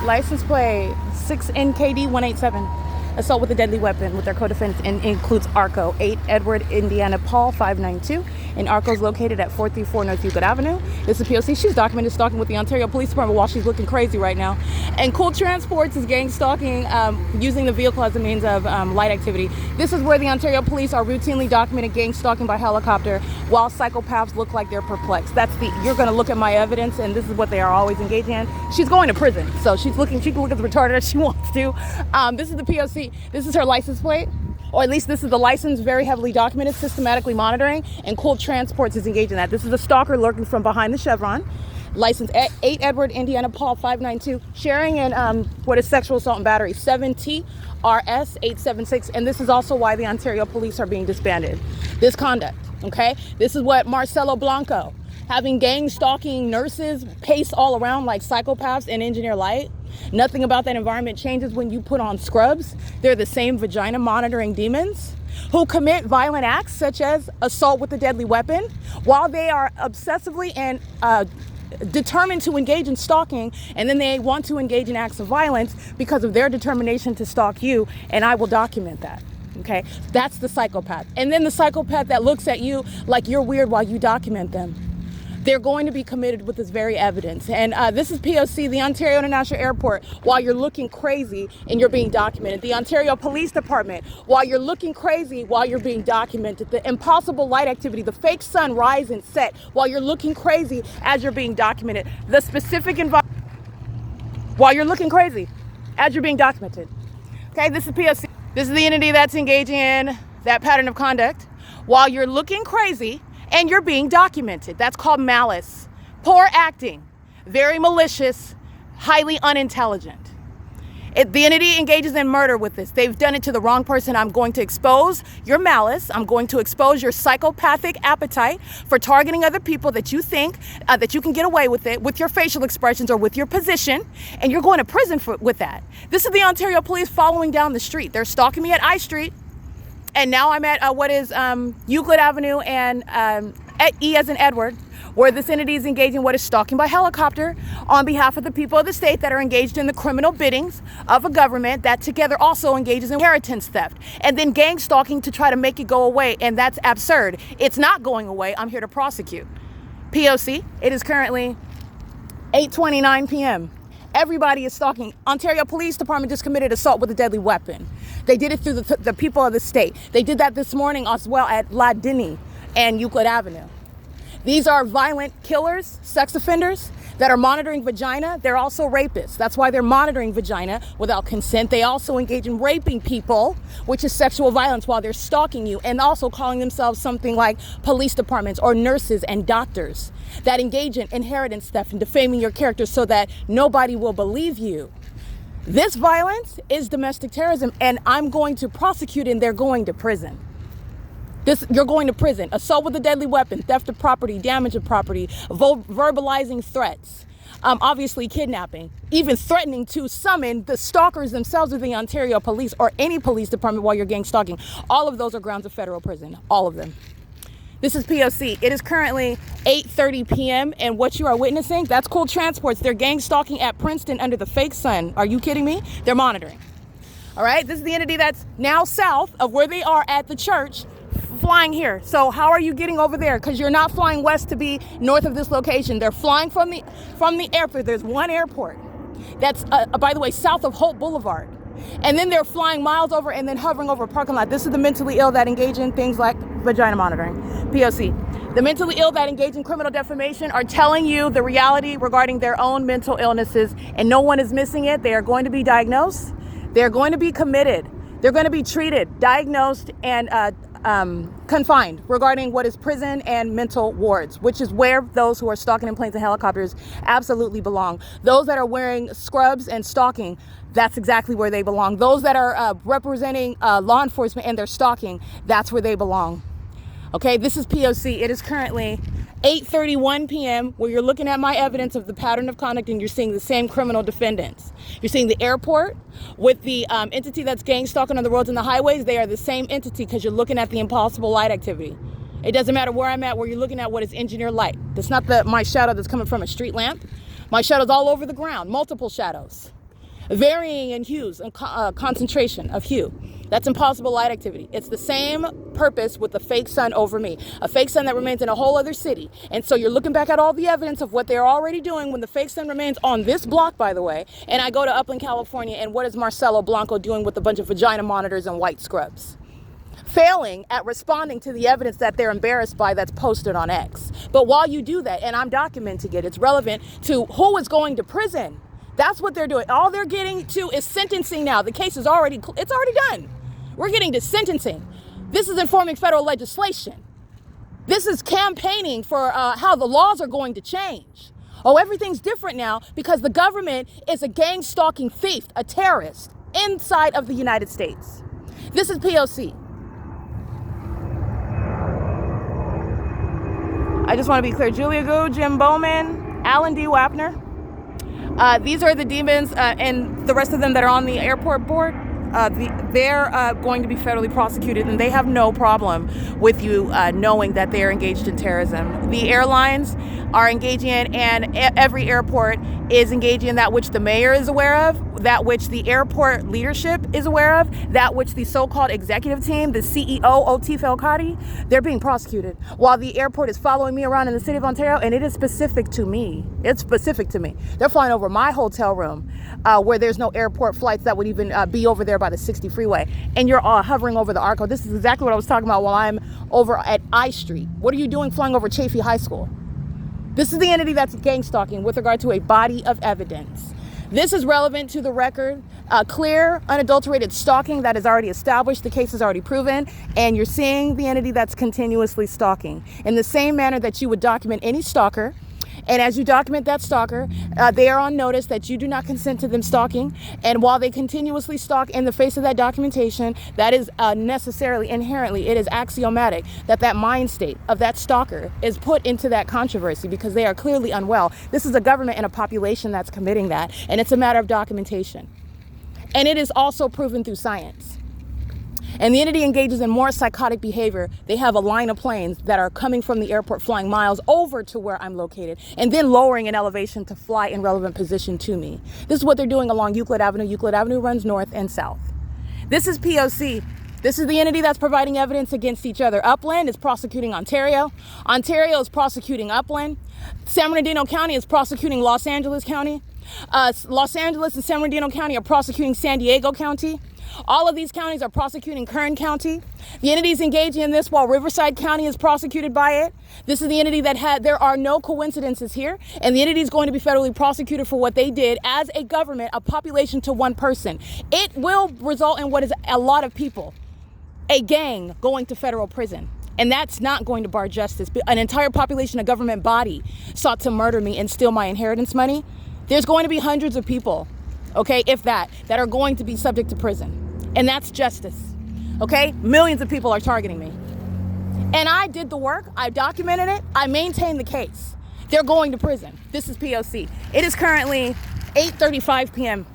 License plate 6NKD187. Assault with a deadly weapon with their co-defendants and includes ARCO, 8 Edward Indiana Paul 592. And ARCO is located at 434 North Euclid Avenue. This is P.O.C. She's documented stalking with the Ontario Police Department while she's looking crazy right now. And Cool Transports is gang stalking using the vehicle as a means of light activity. This is where the Ontario Police are routinely documented gang stalking by helicopter while psychopaths look like they're perplexed. You're going to look at my evidence, and this is what they are always engaging in. She's going to prison, so she can look as retarded as she wants to. This is the P.O.C. This is her license plate, or at least this is the license, very heavily documented, systematically monitoring, and Cool Transports is engaged in that. This is a stalker lurking from behind the chevron. License 8 Edward Indiana Paul 592, sharing in what is sexual assault and battery 7TRS 876, and this is also why the Ontario Police are being disbanded. This conduct, okay? This is what Marcelo Blanco, having gang stalking nurses pace all around like psychopaths and engineer light. Nothing about that environment changes when you put on scrubs. They're the same vagina monitoring demons who commit violent acts such as assault with a deadly weapon while they are obsessively and determined to engage in stalking, and then they want to engage in acts of violence because of their determination to stalk you, and I will document that. Okay, that's the psychopath. And then the psychopath that looks at you like you're weird while you document them. They're going to be committed with this very evidence. And this is P.O.C., the Ontario International Airport, while you're looking crazy and you're being documented. The Ontario Police Department, while you're looking crazy while you're being documented. The impossible light activity, the fake sun rise and set while you're looking crazy as you're being documented. The specific environment while you're looking crazy as you're being documented. Okay, this is P.O.C. This is the entity that's engaging in that pattern of conduct while you're looking crazy and you're being documented. That's called malice. Poor acting. Very malicious. Highly unintelligent. The entity engages in murder with this. They've done it to the wrong person. I'm going to expose your malice. I'm going to expose your psychopathic appetite for targeting other people that you think that you can get away with it with your facial expressions or with your position, and you're going to prison with that. This is the Ontario Police following down the street. They're stalking me at I Street. And now I'm at what is Euclid Avenue and at E as in Edward, where this entity is engaging what is stalking by helicopter on behalf of the people of the state that are engaged in the criminal biddings of a government that together also engages in inheritance theft and then gang stalking to try to make it go away. And that's absurd. It's not going away. I'm here to prosecute. P.O.C. It is currently 8:29 p.m. Everybody is stalking. Ontario Police Department just committed assault with a deadly weapon. They did it through the people of the state. They did that this morning as well at La Denny and Euclid Avenue. These are violent killers, sex offenders that are monitoring vagina. They're also rapists. That's why they're monitoring vagina without consent. They also engage in raping people, which is sexual violence, while they're stalking you, and also calling themselves something like police departments or nurses and doctors that engage in inheritance theft and defaming your character so that nobody will believe you. This violence is domestic terrorism, and I'm going to prosecute, and they're going to prison. You're going to prison. Assault with a deadly weapon, theft of property, damage of property, verbalizing threats, obviously kidnapping, even threatening to summon the stalkers themselves of the Ontario Police or any police department while you're gang stalking. All of those are grounds of federal prison, all of them. This is P.O.C. It is currently 8:30 p.m. and what you are witnessing, that's Cool Transports. They're gang stalking at Princeton under the fake sun. Are you kidding me? They're monitoring. All right, this is the entity that's now south of where they are at the church, flying here. So how are you getting over there? Because you're not flying west to be north of this location. They're flying from the airport. There's one airport that's, by the way, south of Holt Boulevard. And then they're flying miles over and then hovering over a parking lot. This is the mentally ill that engage in things like vagina monitoring. P.O.C. The mentally ill that engage in criminal defamation are telling you the reality regarding their own mental illnesses, and no one is missing it. They are going to be diagnosed. They're going to be committed. They're going to be treated, diagnosed, and confined regarding what is prison and mental wards, which is where those who are stalking in planes and helicopters absolutely belong. Those that are wearing scrubs and stalking, that's exactly where they belong. Those that are representing law enforcement and they're stalking, that's where they belong. Okay, this is P.O.C. It is currently 8:31 p.m. where you're looking at my evidence of the pattern of conduct and you're seeing the same criminal defendants. You're seeing the airport with the entity that's gang stalking on the roads and the highways. They are the same entity because you're looking at the impossible light activity. It doesn't matter where I'm at, where you're looking at what is engineered light. That's not my shadow that's coming from a street lamp. My shadow's all over the ground, multiple shadows. varying in hues and concentration of hue. That's impossible light activity. It's the same purpose with the fake sun over me, a fake sun that remains in a whole other city. And so you're looking back at all the evidence of what they're already doing when the fake sun remains on this block, by the way. And I go to Upland, California, and what is Marcelo Blanco doing with a bunch of vagina monitors and white scrubs? Failing at responding to the evidence that they're embarrassed by that's posted on X. But while you do that, and I'm documenting it, it's relevant to who is going to prison. That's what they're doing. All they're getting to is sentencing now. The case is already done. We're getting to sentencing. This is informing federal legislation. This is campaigning for how the laws are going to change. Oh, everything's different now because the government is a gang-stalking thief, a terrorist inside of the United States. This is P.O.C. I just want to be clear. Julia Gu, Jim Bowman, Alan D. Wapner. These are the demons and the rest of them that are on the airport board. They're going to be federally prosecuted, and they have no problem with you knowing that they're engaged in terrorism. The airlines are engaging in, and every airport is engaging in that which the mayor is aware of, that which the airport leadership is aware of, that which the so-called executive team, the CEO, O.T. Felcati, they're being prosecuted. While the airport is following me around in the city of Ontario, and it is specific to me. It's specific to me. They're flying over my hotel room where there's no airport flights that would even be over there by the 60 freeway. And you're hovering over the ARCO. This is exactly what I was talking about while I'm over at I Street. What are you doing flying over Chaffee High School? This is the entity that's gang stalking with regard to a body of evidence. This is relevant to the record, clear, unadulterated stalking that is already established. The case is already proven, and you're seeing the entity that's continuously stalking in the same manner that you would document any stalker. And as you document that stalker, they are on notice that you do not consent to them stalking. And while they continuously stalk in the face of that documentation, that is necessarily, inherently, it is axiomatic that that mind state of that stalker is put into that controversy because they are clearly unwell. This is a government and a population that's committing that, and it's a matter of documentation. And it is also proven through science. And the entity engages in more psychotic behavior. They have a line of planes that are coming from the airport, flying miles over to where I'm located, and then lowering in elevation to fly in relevant position to me. This is what they're doing along Euclid Avenue. Euclid Avenue runs north and south. This is P.O.C. This is the entity that's providing evidence against each other. Upland is prosecuting Ontario. Ontario is prosecuting Upland. San Bernardino County is prosecuting Los Angeles County. Los Angeles and San Bernardino County are prosecuting San Diego County. All of these counties are prosecuting Kern County. The entity is engaging in this while Riverside County is prosecuted by it. This is the entity that there are no coincidences here, and the entity is going to be federally prosecuted for what they did as a government, a population to one person. It will result in what is a lot of people, a gang going to federal prison. And that's not going to bar justice. An entire population, a government body sought to murder me and steal my inheritance money. There's going to be hundreds of people, okay, if that are going to be subject to prison. And that's justice, okay? Millions of people are targeting me. And I did the work, I documented it, I maintained the case. They're going to prison. This is P.O.C. It is currently 8:35 p.m.